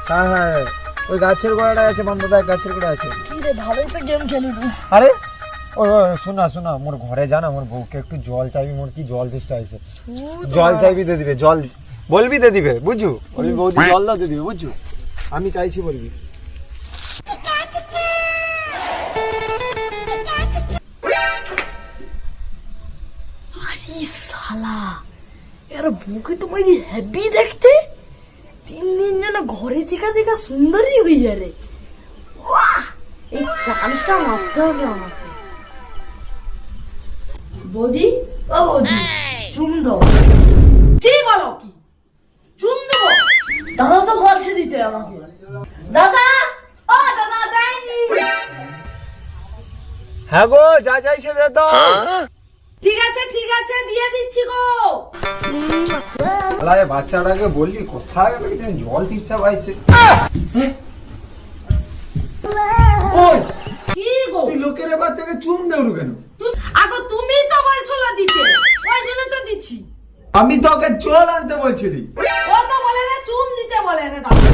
হ্যাঁ হ্যাঁ, ওই গাছের গোড়াটা আছে, বান্ধব গাছের গোড়া আছে। কি রে, ভালোই তো গেম খেলি। আরে ও শোনা শোনা, মোর ঘরে জানা, মোর বউকে একটু জল চাইবি, মোর কি জল চেষ্টা আছে, জল চাইবি দিয়ে দিবে, জল বলবি দিয়ে দিবে, বুঝছু? বলবি বৌদি জল দাও দিয়ে দিবে, বুঝছু? আমি চাইছি বলবি। আরে শালা, এর বুকে তোমার হেভি দেখতে, তিন দিন যেন ঘরে থেকে দেখা সুন্দরী হয়ে যায় রে। বাহ, এই চান্সটা মারতে হবে আমাকে। বৌদি, ও বৌদি, চুম দাও। কি বলো, কি চুম দেবো? দাদা তো বলছে দিতে আমাকে। দাদা, ও দাদা দেয়নি। হ্যাঁ গো, যা চাইছে দে দাও। ঠিক আছে ঠিক আছে, দিয়ে দিচ্ছি গো। আরে বাচ্চাটাকে বললি কোথায় জল তেষ্টা পাইছে। ওই কি গো, তুই লোকের বাচ্চাকে চুম দেউরু কেন? আগো তুমি তো বলছো দিতে, ওই জন্য তো দিচ্ছি। আমি তোকে জল আনতে বলছিলি। ও তো বলে রে চুম দিতে বলে রে দাদা।